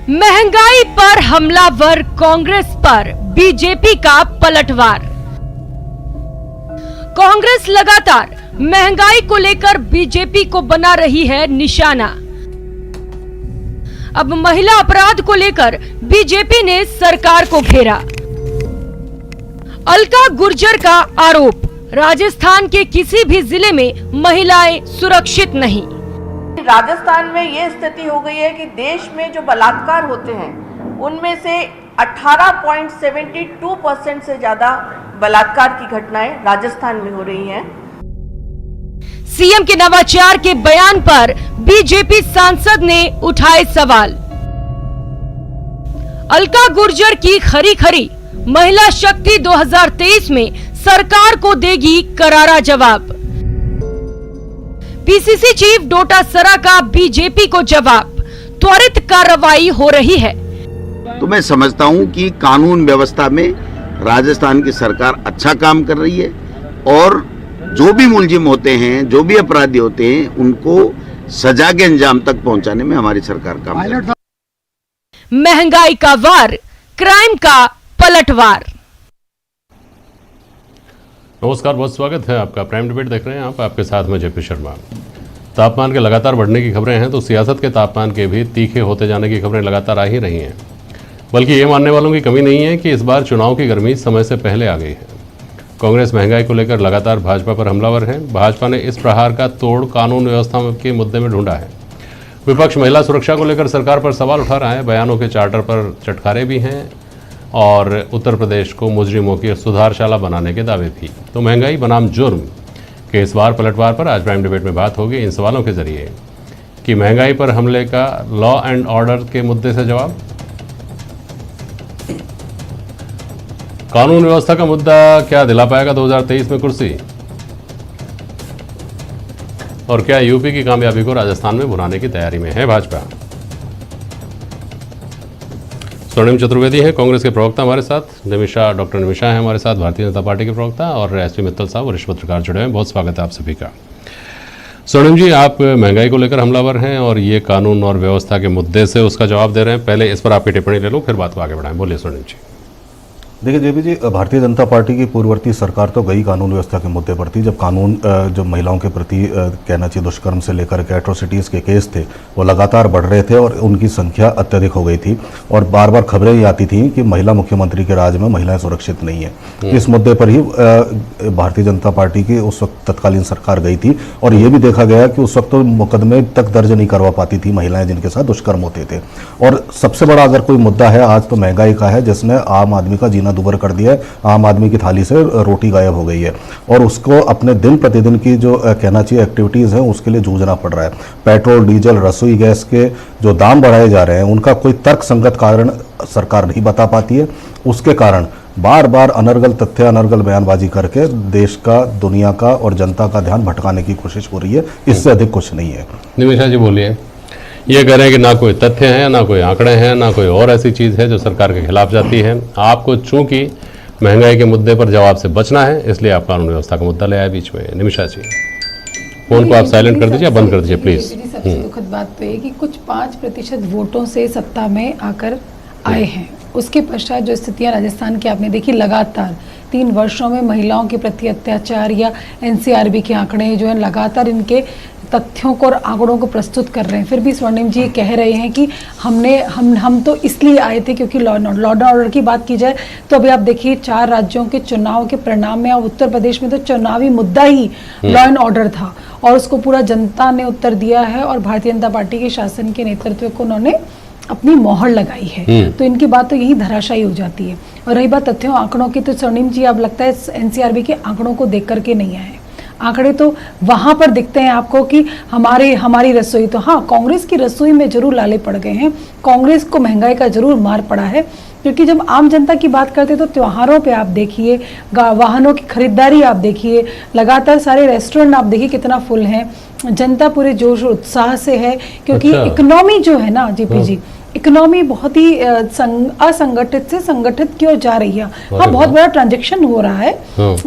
महंगाई पर हमलावर कांग्रेस पर बीजेपी का पलटवार। कांग्रेस लगातार महंगाई को लेकर बीजेपी को बना रही है निशाना। अब महिला अपराध को लेकर बीजेपी ने सरकार को घेरा। अलका गुर्जर का आरोप, राजस्थान के किसी भी जिले में महिलाएं सुरक्षित नहीं। राजस्थान में ये स्थिति हो गई है कि देश में जो बलात्कार होते हैं उनमें से 18.72% से ज्यादा बलात्कार की घटनाएं राजस्थान में हो रही हैं। सीएम के नवाचार के बयान पर बीजेपी सांसद ने उठाए सवाल। अलका गुर्जर की खरी खरी महिला शक्ति 2023 में सरकार को देगी करारा जवाब। पीसीसी चीफ डोटासरा का बीजेपी को जवाब, त्वरित कार्रवाई हो रही है। तो मैं समझता हूं कि कानून व्यवस्था में राजस्थान की सरकार अच्छा काम कर रही है और जो भी मुलजिम होते हैं, जो भी अपराधी होते हैं, उनको सजा के अंजाम तक पहुंचाने में हमारी सरकार काम कर रही है। महंगाई का वार, क्राइम का पलटवार। नमस्कार, बहुत स्वागत है आपका। प्राइम डिबेट देख रहे हैं आप, आपके साथ में जेपी शर्मा। तापमान के लगातार बढ़ने की खबरें हैं तो सियासत के तापमान के भी तीखे होते जाने की खबरें लगातार आ ही रही हैं। बल्कि ये मानने वालों की कमी नहीं है कि इस बार चुनाव की गर्मी समय से पहले आ गई है। कांग्रेस महंगाई को लेकर लगातार भाजपा पर हमलावर है। भाजपा ने इस प्रहार का तोड़ कानून व्यवस्था के मुद्दे में ढूंढा है। विपक्ष महिला सुरक्षा को लेकर सरकार पर सवाल उठा रहा है। बयानों के चार्टर पर चटखारे भी हैं और उत्तर प्रदेश को मुजरिमों की सुधारशाला बनाने के दावे भी। तो महंगाई बनाम जुर्म के इस बार पलटवार पर आज प्राइम डिबेट में बात होगी इन सवालों के जरिए कि महंगाई पर हमले का लॉ एंड ऑर्डर के मुद्दे से जवाब, कानून व्यवस्था का मुद्दा क्या दिला पाएगा 2023 में कुर्सी, और क्या यूपी की कामयाबी को राजस्थान में भुनाने की तैयारी में है भाजपा। स्वर्णिम चतुर्वेदी है कांग्रेस के प्रवक्ता हमारे साथ, डॉक्टर निमिषा है हमारे साथ भारतीय जनता पार्टी के प्रवक्ता, और एसपी मित्तल साहब वरिष्ठ पत्रकार जुड़े हैं। बहुत स्वागत है आप सभी का। स्वर्णिम जी, आप महंगाई को लेकर हमलावर हैं और ये कानून और व्यवस्था के मुद्दे से उसका जवाब दे रहे हैं। पहले इस पर आपकी टिप्पणी ले लूँ, फिर बात को आगे बढ़ाएं। बोलिए स्वर्णिम जी। देखिए जेपी जी, भारतीय जनता पार्टी की पूर्ववर्ती सरकार तो गई कानून व्यवस्था के मुद्दे पर थी। जब कानून जो महिलाओं के प्रति कहना चाहिए दुष्कर्म से लेकर के एट्रोसिटीज़ के केस थे वो लगातार बढ़ रहे थे और उनकी संख्या अत्यधिक हो गई थी और बार बार खबरें ये आती थी कि महिला मुख्यमंत्री के राज में महिलाएं सुरक्षित नहीं है। इस मुद्दे पर ही भारतीय जनता पार्टी की उस वक्त तत्कालीन सरकार गई थी और ये भी देखा गया कि उस वक्त तो मुकदमे तक दर्ज नहीं करवा पाती थी महिलाएं जिनके साथ दुष्कर्म होते थे। और सबसे बड़ा अगर कोई मुद्दा है आज तो महंगाई का है, जिसने आम आदमी का जीना दुभर कर दिया है। आम आदमी की थाली से रोटी गायब हो गई है और उसको अपने दिन प्रतिदिन की जो कहना चाहिए एक्टिविटीज़ हैं उसके लिए जूझना पड़ रहा है। पेट्रोल, डीजल, रसोई गैस के जो दाम बढ़ाए जा रहे हैं उनका कोई तर्क संगत कारण सरकार नहीं बता पाती है। उसके कारण बार बार अनर्गल तथ्य, अनर्गल बयानबाजी करके देश का, दुनिया का और जनता का ध्यान भटकाने की कोशिश हो रही है। इससे अधिक कुछ नहीं है। निमिषा जी बोलिए। ये कह रहे हैं कि ना कोई तथ्य हैं, ना कोई आंकड़े हैं, ना कोई और ऐसी चीज़ है जो सरकार के खिलाफ जाती है। आपको चूंकि महंगाई के मुद्दे पर जवाब से बचना है इसलिए आप कानून व्यवस्था का मुद्दा ले आए बीच में। निमिषा जी, फोन को आप साइलेंट कर दीजिए या बंद कर दीजिए प्लीज। सबसे दुखद बात तो है कि कुछ 5% वोटों से सत्ता में आकर आए हैं। उसके पश्चात जो स्थितियां राजस्थान की आपने देखी, लगातार 3 वर्षों में महिलाओं के प्रति अत्याचार या एनसीआरबी के आंकड़े जो है लगातार इनके तथ्यों को और आंकड़ों को प्रस्तुत कर रहे हैं। फिर भी स्वर्णिम जी कह रहे हैं कि हम तो इसलिए आए थे क्योंकि लॉ एंड ऑर्डर की बात की जाए तो अभी आप देखिए 4 राज्यों के चुनाव के परिणाम में और उत्तर प्रदेश में तो चुनावी मुद्दा ही लॉ एंड ऑर्डर था और उसको पूरा जनता ने उत्तर दिया है और भारतीय जनता पार्टी के शासन के नेतृत्व को उन्होंने अपनी मोहर लगाई है। तो इनकी बात तो यही धराशायी हो जाती है। और रही बात तथ्यों आंकड़ों की, तो स्वर्णिम जी आप लगता है एनसीआरबी के आंकड़ों को देख करके नहीं आए। आंकड़े तो वहां पर दिखते हैं आपको कि हमारी रसोई, तो हाँ कांग्रेस की रसोई में जरूर लाले पड़ गए हैं। कांग्रेस को महंगाई का जरूर मार पड़ा है क्योंकि जब आम जनता की बात करते तो त्योहारों पे आप देखिए, वाहनों की खरीदारी आप देखिए, लगातार सारे रेस्टोरेंट आप देखिए कितना फुल है। जनता पूरे जोश और उत्साह से है क्योंकि इकोनॉमी जो है ना जेपी जी, इकोनॉमी बहुत ही असंगठित से संगठित क्यों जा रही है। हाँ, बहुत बड़ा ट्रांजैक्शन हो रहा है,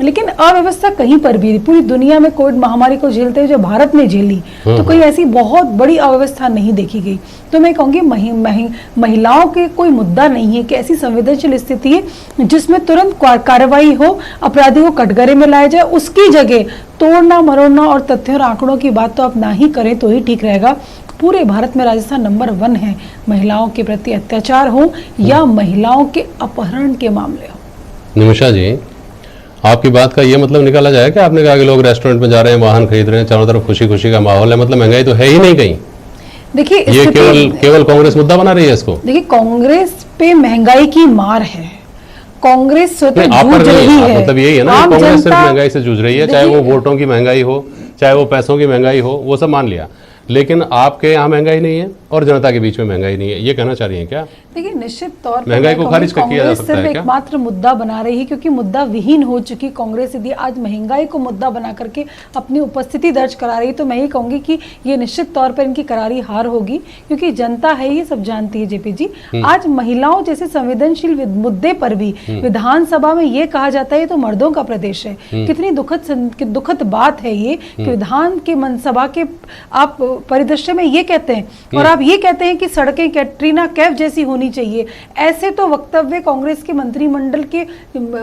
लेकिन अव्यवस्था कहीं पर भी, पूरी दुनिया में कोविड महामारी को झेलते हुए जो भारत ने झेली, तो कोई ऐसी बहुत बड़ी अव्यवस्था नहीं देखी गई। तो मैं कहूँगी महिलाओं के कोई मुद्दा नहीं है कि ऐसी संवेदनशील स्थिति है जिसमें तुरंत कार्रवाई हो, अपराधी को कटघरे में लाया जाए। उसकी जगह तोड़ना मरोड़ना और तथ्यों और आंकड़ों की बात तो आप ना ही करें तो ही ठीक रहेगा। पूरे भारत में राजस्थान नंबर 1 है, महिलाओं के प्रति अत्याचार हो या महिलाओं के अपहरण के मामले हो। निमिषा जी, आपकी बात का ये मतलब निकाला जाए कि आपने कहा कि लोग रेस्टोरेंट में जा रहे हैं, वाहन खरीद रहे हैं, चारों तरफ खुशी खुशी का माहौल है, मतलब महंगाई तो है ही नहीं कहीं। देखिए, ये केवल कांग्रेस मुद्दा बना रही है इसको। देखिए, कांग्रेस पे महंगाई की मार है, कांग्रेस स्वतः जूझ रही है। मतलब यही है ना, कांग्रेस सिर्फ महंगाई से जूझ रही है, चाहे वो वोटों की महंगाई हो, चाहे वो पैसों की महंगाई हो, वो सब मान लिया, लेकिन आपके यहाँ महंगाई नहीं है और जनता के बीच में महंगाई नहीं है, ये कहना चाह रही हैं क्या? देखिए, निश्चित तौर पर महंगाई को खारिज किया जा सकता है क्या? एकमात्र मुद्दा बना रही है, क्योंकि मुद्दा विहीन हो चुकी कांग्रेस यदि आज महंगाई को मुद्दा बना करके अपनी उपस्थिति दर्ज करा रही, तो मैं ये कहूंगी कि ये निश्चित तौर पर इनकी करारी हार होगी, क्योंकि जनता है, ये सब जानती है। जेपी जी, आज महिलाओं जैसे संवेदनशील मुद्दे पर भी विधानसभा में ये कहा जाता है तो मर्दों का प्रदेश है। कितनी दुखद बात है ये कि विधान के मनसभा के आप परिदृश्य में ये कहते हैं और आप ये कहते हैं कि सड़कें कैटरीना कैफ जैसी होनी चाहिए। ऐसे तो वक्तव्य कांग्रेस के मंत्रिमंडल के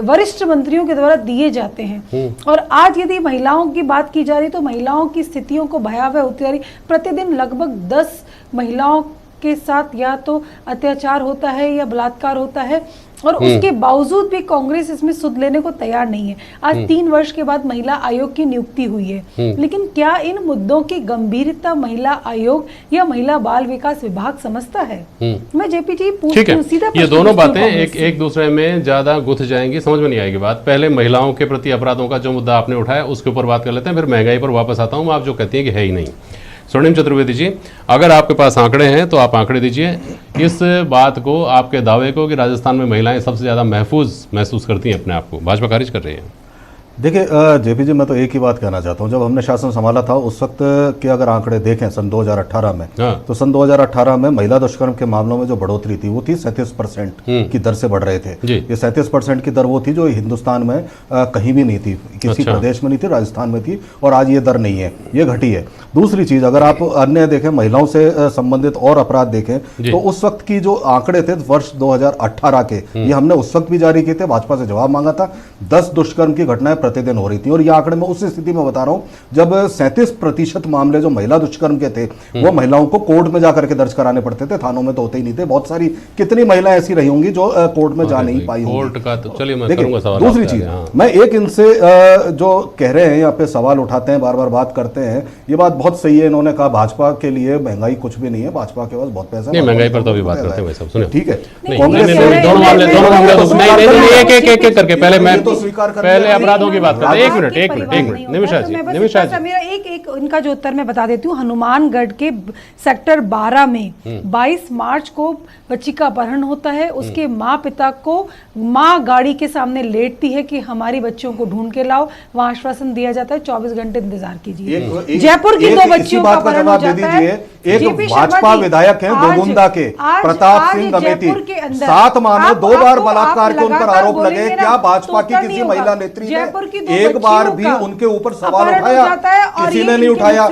वरिष्ठ मंत्रियों के द्वारा दिए जाते हैं। और आज यदि महिलाओं की बात की जा रही तो महिलाओं की स्थितियों को भयावह होती जा रही। प्रतिदिन लगभग 10 महिलाओं के साथ या तो अत्याचार होता है या बलात्कार होता है, और उसके बावजूद भी कांग्रेस इसमें सुध लेने को तैयार नहीं है। आज 3 वर्ष के बाद महिला आयोग की नियुक्ति हुई है, लेकिन क्या इन मुद्दों की गंभीरता महिला आयोग या महिला बाल विकास विभाग समझता है? मैं जेपी जी ठीक है, ये दोनों बातें एक दूसरे में ज्यादा गुथ जाएंगी, समझ में नहीं आएगी बात। पहले महिलाओं के प्रति अपराधों का जो मुद्दा आपने उठाया उसके ऊपर बात कर लेते हैं, फिर महंगाई पर वापस आता हूँ। आप जो कहती हैं कि है ही नहीं। स्वर्णिम चतुर्वेदी जी, अगर आपके पास आंकड़े हैं तो आप आंकड़े दीजिए इस बात को, आपके दावे को कि राजस्थान में महिलाएं सबसे ज़्यादा महफूज महसूस करती हैं अपने आप को। भाजपा खारिज कर रही है। देखिए जेपी जी, मैं तो एक ही बात कहना चाहता हूँ, जब हमने शासन संभाला था उस वक्त के अगर आंकड़े देखें सन 2018 में, तो सन 2018 में महिला दुष्कर्म के मामलों में जो बढ़ोतरी थी वो थी 37% की दर से बढ़ रहे थे। ये 37% की दर वो थी जो हिंदुस्तान में कहीं भी नहीं थी, किसी प्रदेश में नहीं थी, राजस्थान में थी, और आज ये दर नहीं है, ये घटी है। दूसरी चीज, अगर आप अन्य देखें, महिलाओं से संबंधित और अपराध देखें तो उस वक्त की जो आंकड़े थे वर्ष 2018 के, ये हमने उस वक्त भी जारी किए थे, भाजपा से जवाब मांगा था। 10 दुष्कर्म की घटनाएं प्रतिदिन हो रही थी, और ये आंकड़े मैं उस स्थिति में बता रहा हूं जब 37% मामले जो महिला दुष्कर्म के थे वो महिलाओं को कोर्ट में जाकर के दर्ज कराने पड़ते थे, थानों में तो होते ही नहीं थे। बहुत सारी कितनी महिलाएं ऐसी रही होंगी जो कोर्ट में जा नहीं पाई होंगी। देखिए, दूसरी चीज, मैं एक इनसे जो कह रहे हैं यहाँ पे सवाल उठाते हैं, बार बार बात करते हैं, ये बात बहुत सही है। इन्होंने कहा भाजपा के लिए महंगाई कुछ भी नहीं है, भाजपा के पास बहुत पैसा है। महंगाई पर तो अभी बात करते हैं, सब ठीक है। दोनों मामले एक करके पहले अपराधों की बात करते हैं। एक मिनट निमिषा जी, मेरा एक इनका जो उत्तर मैं बता देती हूँ। हनुमानगढ़ के सेक्टर 12 में 22 मार्च को बच्ची का अपहरण होता है। उसके माँ पिता को माँ गाड़ी के सामने लेटती है कि हमारी बच्चियों को ढूंढ के लाओ, वहां आश्वासन दिया जाता है 24 घंटे इंतजार कीजिए। जयपुर की 2 बच्चियों का अपहरण हो जाता है। एक भाजपा विधायक हैं दोगुंदा के प्रताप सिंह अमेठी, 7 माह में 2 बार बलात्कार के उन पर आरोप लगे। क्या भाजपा की किसी महिला नेत्री ने एक बार भी उनके ऊपर सवाल उठाया? किसी ने नहीं उठाया।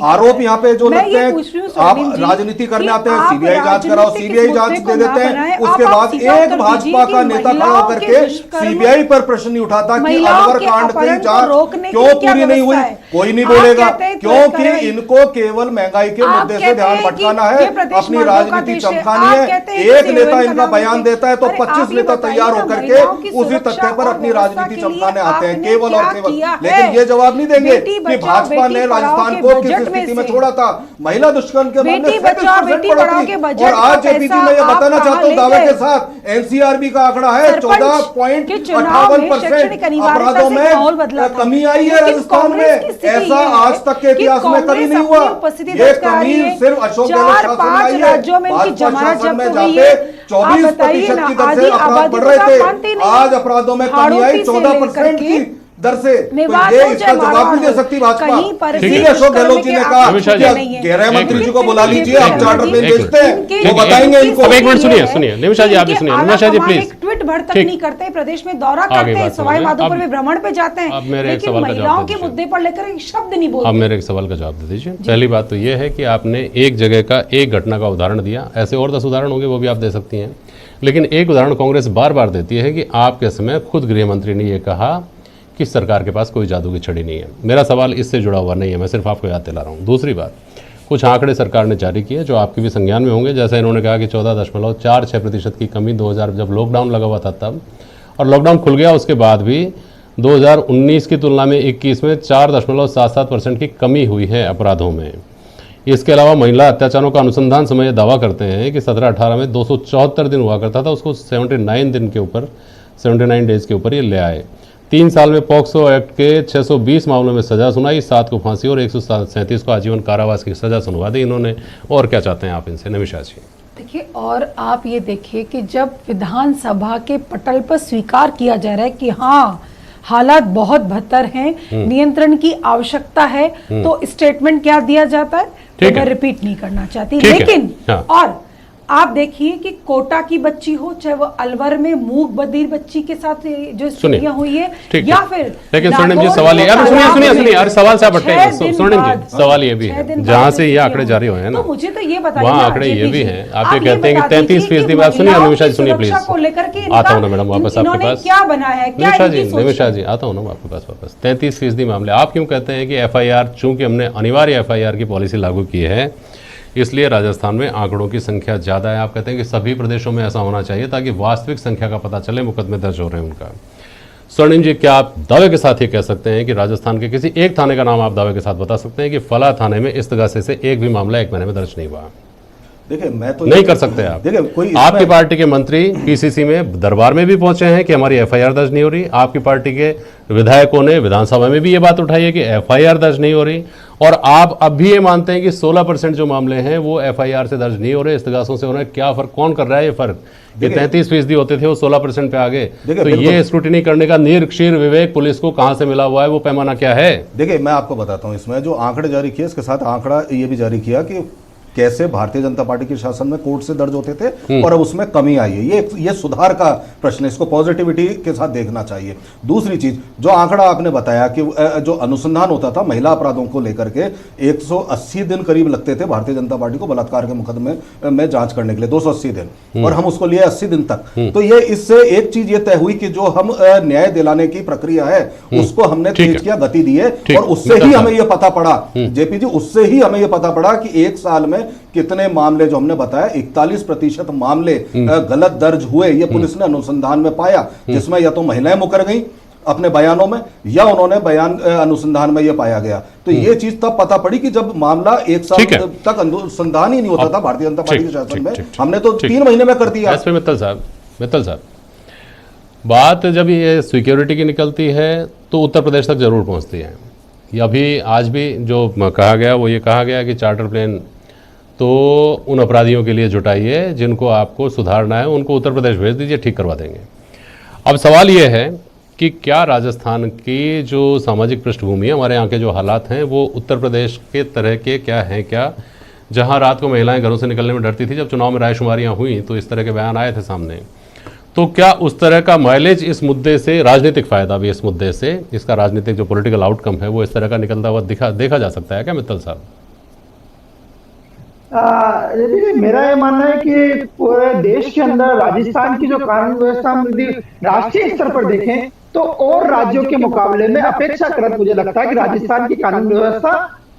आरोप यहाँ पे जो लगते हैं, आप राजनीति करने आते हैं, सीबीआई जांच कराओ, सीबीआई जांच दे देते हैं, उसके बाद एक भाजपा का नेता खड़ा होकर के सीबीआई पर प्रश्न नहीं उठाता कि अलवर कांड की जांच क्यों पूरी नहीं हुई। कोई नहीं बोलेगा, क्योंकि इनको केवल महंगाई के मुद्दे से ध्यान भटकाना है, अपनी राजनीति चमकानी है। एक नेता इनका बयान देता है तो 25 नेता तैयार होकर के उसी तथ्य पर अपनी राजनीति चमकाने आते हैं, केवल और केवल। लेकिन ये जवाब नहीं देंगे कि भाजपा ने राजस्थान को किस स्थिति में छोड़ा था। महिला दुष्कर्म के मामले 37% बढ़ोतरी। और आज जेपी जी, मैं ये बताना चाहता हूँ दावे के साथ, एनसीआरबी का आंकड़ा है 14.58% अपराधों में कमी आई है राजस्थान में। ऐसा आज तक के इतिहास में कभी नहीं हुआ। ये कमी सिर्फ अशोक गहलोत शासन में आई है। भाजपा शासन में जाते 24% की दर से अपराध बढ़ रहे थे, आज अपराधों में कमी आई 14% की। दर से, मेवाड़ तो ये हो इसका चाहे जवाब मारवाड़ नहीं दे हो, सकती भाजपा। कहीं पर भी इसीलिए अशोक गहलोत जी ने कहा निमिषा जी, कि गृह मंत्री जी को बुला लीजिए, आप चार्टर प्लेन एक भेजते हैं, इनके- वो बताएंगे इनकी इनको। अब एक मिनट ये है सुनिए, निमिषा जी, आप भी कि सुनिए। आला निमिषा जी, कमान प्लीज। एक ट्वीट भर तक ठीक। नहीं करते, प्रदेश में दौरा आगे करते हैं, बात सवाई समझ में। माधोपुर अब- में भ्रमण पे जाते अब हैं, मेरे एक लेकिन सवाल का जवाब महिलाओं दे के दीजिए। मुद्दे पर लेकर एक शब्द नहीं अब बोलते। मेरे एक सवाल का जवाब दे दीजिए। पहली बात तो ये है कि आपने एक जगह का एक घटना का उदाहरण दिया, ऐसे और 10 उदाहरण होंगे वो भी आप दे सकती हैं, लेकिन एक उदाहरण कांग्रेस बार बार देती है कि आपके समय खुद गृह मंत्री ने यह कहा कि सरकार के पास कोई जादू की छड़ी नहीं है। मेरा सवाल इससे जुड़ा हुआ नहीं है, मैं सिर्फ आपको याद दिला रहा हूँ। दूसरी बात, कुछ आंकड़े सरकार ने जारी किए जो आपके भी संज्ञान में होंगे, जैसे इन्होंने कहा कि 14.46% की कमी 2000 जब लॉकडाउन लगा हुआ था तब, और लॉकडाउन खुल गया उसके बाद भी 2019 की तुलना में 21 में 4.77% की कमी हुई है अपराधों में। इसके अलावा महिला अत्याचारों का अनुसंधान समय ये दावा करते हैं कि 17-18 में 274 दिन हुआ करता था, उसको 79 दिन के ऊपर 79 डेज के ऊपर ये ले आए। 3 साल में पॉक्सो एक्ट के 620 मामलों में सजा सुनाई, 7 को फांसी और 137 को आजीवन कारावास की सजा सुनवा दी इन्होंने। और क्या चाहते हैं आप इनसे, निमिषा जी? देखिए, और आप ये देखिए कि जब विधानसभा के पटल पर स्वीकार किया जा रहा है कि हाँ हालात बहुत बदतर हैं, नियंत्रण की आवश्यकता है, तो स्टेटमेंट क्या दिया जाता है, तो मैं रिपीट नहीं करना चाहती, लेकिन हाँ। और आप देखिए कि कोटा की बच्ची हो, चाहे वो अलवर में मूक बधिर बच्ची के साथ जो स्थितियां हुई है, या फिर लेकिन स्वर्णिम जी सवाल ये, सुनिए अरे सवाल से आप हटते, स्वर्णिम जी सवाल ये भी है, जहां से ये आंकड़े जारी हुए हैं ना, तो मुझे तो ये बताइए, वहाँ आंकड़े ये भी हैं। आप ये कहते हैं कि 33% बात सुनिए निमिषा जी, सुनिए प्लीज, आता हूँ ना मैडम वापस आपके पास। क्या बनाया है, क्या निमिषा जी आता हूँ ना आपके पास वापस। 33% मामले आप क्यों कहते हैं कि FIR, चूंकि हमने अनिवार्य FIR की पॉलिसी लागू की है इसलिए राजस्थान में आंकड़ों की संख्या ज़्यादा है। आप कहते हैं कि सभी प्रदेशों में ऐसा होना चाहिए ताकि वास्तविक संख्या का पता चले, मुकदमे दर्ज हो रहे हैं उनका। स्वर्णिम जी, क्या आप दावे के साथ ये कह सकते हैं कि राजस्थान के किसी एक थाने का नाम आप दावे के साथ बता सकते हैं कि फला थाने में इस तगासे से एक भी मामला 1 महीने में दर्ज नहीं हुआ? देखिए, मैं तो नहीं कर सकते आप। देखिए, कोई आपकी पार्टी के मंत्री PCC में दरबार में भी पहुंचे हैं कि हमारी FIR दर्ज नहीं हो रही। आपकी पार्टी के विधायकों ने विधानसभा में भी ये बात उठाई है कि FIR दर्ज नहीं हो रही, और आप अब भी ये मानते हैं कि 16% जो मामले हैं वो FIR से दर्ज नहीं हो रहे, इस्तगासों से हो रहे हैं। क्या फर्क, कौन कर रहा है ये फर्क? ये 33% होते थे, वो 16% पे आ गए, तो ये स्क्रूटिनी करने का निरक्षीर विवेक पुलिस को कहां से मिला हुआ है, वो पैमाना क्या है? देखिए, मैं आपको बताता हूं, इसमें जो आंकड़े जारी किए इसके साथ आंकड़ा ये भी जारी किया कि कैसे भारतीय जनता पार्टी के शासन में कोर्ट से दर्ज होते थे और अब उसमें कमी आई है। ये सुधार का प्रश्न है, इसको पॉजिटिविटी के साथ देखना चाहिए। दूसरी चीज, जो आंकड़ा आपने बताया कि जो अनुसंधान होता था महिला अपराधों को लेकर के 180 दिन करीब लगते थे भारतीय जनता पार्टी को बलात्कार के मुकदमे में जांच करने के लिए, 280 दिन, और हम उसको लिए 80 दिन तक। तो ये इससे एक चीज ये तय हुई कि जो हम न्याय दिलाने की प्रक्रिया है उसको हमने तेज किया, गति दी है, और उससे ही हमें ये पता पड़ा, जेपी जी, उससे ही हमें ये पता पड़ा कि 1 साल में कितने मामले, जो हमने बताया 41% मामले गलत दर्ज हुए, ये पुलिस ने अनुसंधान में पाया, जिसमें या तो महिलाएं मुकर गई अपने बयानों में या उन्होंने बयान अनुसंधान में ये पाया गया। तो ये चीज तब पता पड़ी कि जब मामला 1 साल तक अनुसंधान ही नहीं होता था भारतीय जनता पार्टी के शासन में, हमने तो 3 महीने में कर दिया। मित्तल साहब, बात जब ये सिक्योरिटी की निकलती है तो उत्तर प्रदेश तक जरूर पहुंचती है। अभी आज भी जो कहा गया वो ये कहा गया कि चार्टर प्लेन तो उन अपराधियों के लिए जुटाइए जिनको आपको सुधारना है, उनको उत्तर प्रदेश भेज दीजिए, ठीक करवा देंगे। अब सवाल ये है कि क्या राजस्थान की जो सामाजिक पृष्ठभूमि है, हमारे यहाँ के जो हालात हैं, वो उत्तर प्रदेश के तरह के क्या हैं क्या, जहाँ रात को महिलाएं घरों से निकलने में डरती थी। जब चुनाव में रायशुमारियाँ हुई तो इस तरह के बयान आए थे सामने, तो क्या उस तरह का माइलेज इस मुद्दे से, राजनीतिक फायदा भी इस मुद्दे से, इसका राजनीतिक जो पॉलिटिकल आउटकम है वो इस तरह का निकलता हुआ देखा जा सकता है क्या मित्तल साहब? मेरा ये मानना है कि पूरे देश के अंदर राजस्थान की जो कानून व्यवस्था हम यदि राष्ट्रीय स्तर पर देखें तो और राज्यों के मुकाबले में अपेक्षाकृत मुझे लगता है कि राजस्थान की कानून व्यवस्था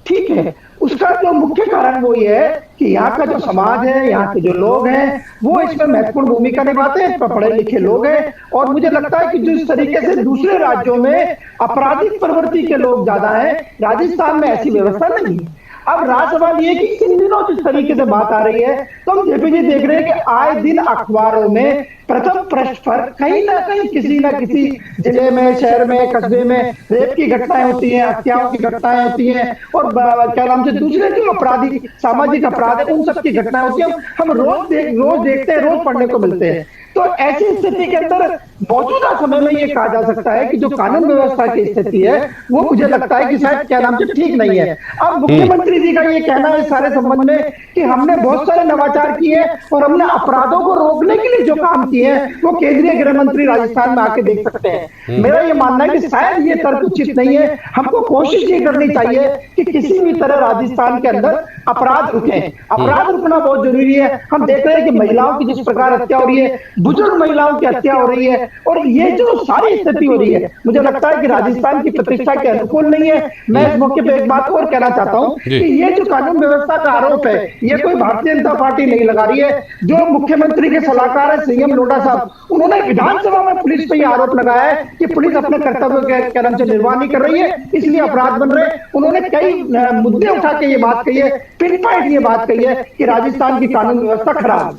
ठीक है। उसका जो मुख्य कारण वो ये है कि यहाँ का जो समाज है, यहाँ के जो लोग हैं, वो इसमें महत्वपूर्ण भूमिका निभाते हैं, पढ़े लिखे लोग हैं, और मुझे लगता है कि जिस तरीके से दूसरे राज्यों में आपराधिक प्रवृत्ति के लोग ज्यादा हैं, राजस्थान में ऐसी व्यवस्था नहीं है। अब राज सवाल ये कि इन दिनों जिस तरीके से बात आ रही है, तो हम जेपी जी देख रहे हैं कि आए दिन अखबारों में प्रथम पृष्ठ पर कहीं ना कहीं किसी न किसी जिले में, शहर में, कस्बे में रेप की घटनाएं होती हैं, हत्याओं की घटनाएं होती हैं, और क्या नाम से दूसरे जो अपराधी सामाजिक अपराध है उन सब की घटनाएं होती हैं। हम रोज देखते हैं, रोज पढ़ने को मिलते हैं। तो ऐसी स्थिति के अंदर मौजूदा समय में ये कहा जा सकता है कि जो कानून व्यवस्था की स्थिति है वो मुझे लगता है कि शायद क्या नाम से ठीक नहीं है। अब मुख्यमंत्री जी का ये कहना है इस सारे संबंध में कि हमने बहुत सारे नवाचार किए और हमने अपराधों को रोकने के लिए जो काम किए हैं वो केंद्रीय गृह मंत्री राजस्थान में आके देख सकते हैं। मेरा ये मानना है कि शायद ये तर्क उचित नहीं है। हमको कोशिश ये करनी चाहिए कि किसी भी तरह राजस्थान के अंदर अपराध रुके। अपराध रुकना बहुत जरूरी है। हम देख रहे हैं कि महिलाओं की जिस प्रकार हत्या हो रही है, बुजुर्ग महिलाओं की हत्या हो रही है और ये जो सारी स्थिति हो रही है मुझे लगता है कि राजस्थान की प्रतिष्ठा के अनुकूल नहीं है। मैं इस मौके पे एक बात और कहना चाहता हूं कि ये जो कानून व्यवस्था का आरोप है ये कोई भारतीय जनता पार्टी नहीं लगा रही है। जो मुख्यमंत्री के सलाहकार है सीएम लोढ़ा साहब, उन्होंने विधानसभा में पुलिस पे ये आरोप लगाया है कि पुलिस अपने कर्तव्य के नाम से निर्वाह नहीं कर रही है, इसलिए अपराध बन रहे हैं। उन्होंने कई मुद्दे उठा के ये बात कही है, पिन पॉइंट ये बात कही है कि राजस्थान की कानून व्यवस्था खराब।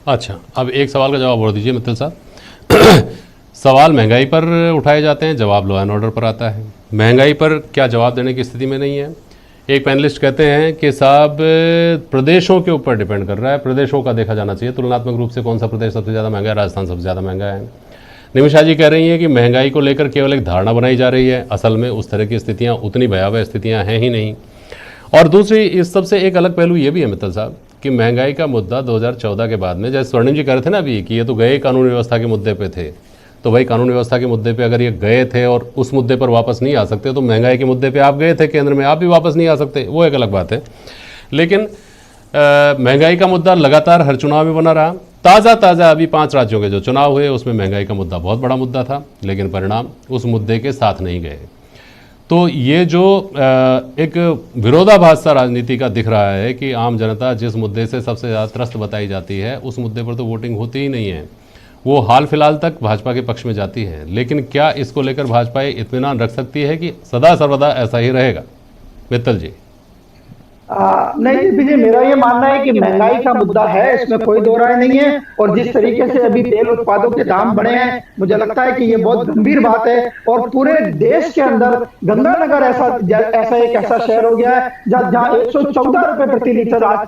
अच्छा, अब एक सवाल का जवाब और दीजिए मित्तल साहब। सवाल महंगाई पर उठाए जाते हैं, जवाब लॉ एंड ऑर्डर पर आता है। महंगाई पर क्या जवाब देने की स्थिति में नहीं है। एक पैनलिस्ट कहते हैं कि साहब प्रदेशों के ऊपर डिपेंड कर रहा है, प्रदेशों का देखा जाना चाहिए तुलनात्मक रूप से कौन सा प्रदेश सबसे ज़्यादा महंगा है। राजस्थान सबसे ज़्यादा महंगा है। निमिषा जी कह रही हैं कि महंगाई को लेकर केवल एक धारणा बनाई जा रही है, असल में उस तरह की स्थितियाँ उतनी भयावह स्थितियाँ हैं ही नहीं। और दूसरी इस सबसे एक अलग पहलू ये भी है मित्तल साहब कि महंगाई का मुद्दा 2014 के बाद में, जैसे स्वर्णिम जी कह रहे थे ना अभी कि ये तो गए कानून व्यवस्था के मुद्दे पे थे, तो भाई कानून व्यवस्था के मुद्दे पे अगर ये गए थे और उस मुद्दे पर वापस नहीं आ सकते तो महंगाई के मुद्दे पे आप गए थे केंद्र में, आप भी वापस नहीं आ सकते, वो एक अलग बात है। लेकिन महंगाई का मुद्दा लगातार हर चुनाव में बना रहा। ताज़ा अभी 5 राज्यों के जो चुनाव हुए उसमें महंगाई का मुद्दा बहुत बड़ा मुद्दा था, लेकिन परिणाम उस मुद्दे के साथ नहीं गए। तो ये जो एक विरोधाभास सा राजनीति का दिख रहा है कि आम जनता जिस मुद्दे से सबसे ज़्यादा त्रस्त बताई जाती है उस मुद्दे पर तो वोटिंग होती ही नहीं है, वो हाल फिलहाल तक भाजपा के पक्ष में जाती है। लेकिन क्या इसको लेकर भाजपा इत्मीनान रख सकती है कि सदा सर्वदा ऐसा ही रहेगा? मित्तल जी। नहीं विजय, मेरा ये मानना है कि महंगाई का मुद्दा है, इसमें कोई दो राय नहीं है। और जिस तरीके से अभी तेल उत्पादों के दाम बढ़े हैं मुझे लगता है कि ये बहुत गंभीर बात है। और पूरे देश के अंदर गंगानगर ऐसा शहर हो गया है जहाँ 114 रुपए प्रति लीटर आज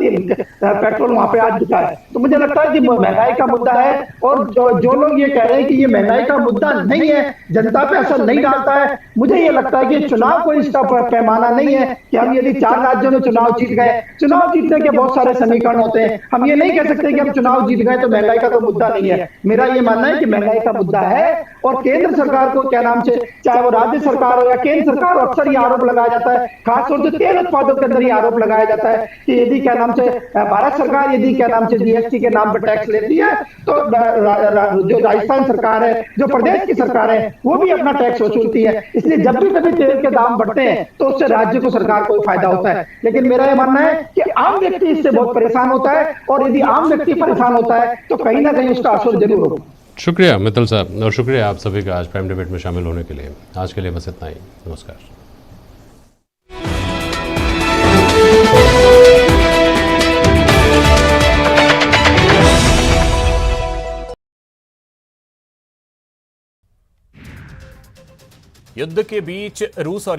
पेट्रोल वहां पे आज बिका है। तो मुझे लगता है कि महंगाई का मुद्दा है। और जो लोग ये कह रहे हैं कि ये महंगाई का मुद्दा नहीं है, जनता पे असर नहीं डालता है, मुझे ये लगता है कि चुनाव कोई इसका पैमाना नहीं है कि हम यदि 4 राज्यों में चुनाव जीत गए। चुनाव जीतने के बहुत सारे समीकरण होते हैं, हम ये नहीं कह सकते कि हम चुनाव जीत गए तो महंगाई का तो मुद्दा नहीं है। मेरा ये मानना है कि महंगाई का मुद्दा है। और केंद्र सरकार को क्या नाम से, चाहे वो राज्य सरकार हो या केंद्र सरकार हो, अक्सर ये आरोप लगाया जाता है, खासतौर से तेल उत्पादों के अंदर ये आरोप लगाया जाता है कि यदि क्या नाम से भारत सरकार यदि क्या नाम से जीएसटी के नाम पर टैक्स लेती है तो जो राजस्थान सरकार है, जो प्रदेश की सरकार है, वो भी अपना टैक्स वसूलती है। इसलिए जब भी कभी तेल के दाम बढ़ते हैं तो उससे राज्य को सरकार को फायदा होता है। लेकिन मेरा यह मानना है कि आम व्यक्ति इससे बहुत परेशान होता है और यदि आम व्यक्ति परेशान होता है तो कहीं ना कहीं उसका असर जरूर होगा। शुक्रिया मित्तल साहब और शुक्रिया आप सभी का आज प्राइम डिबेट में शामिल होने के लिए। आज के लिए बस इतना ही। नमस्कार। युद्ध के बीच रूस और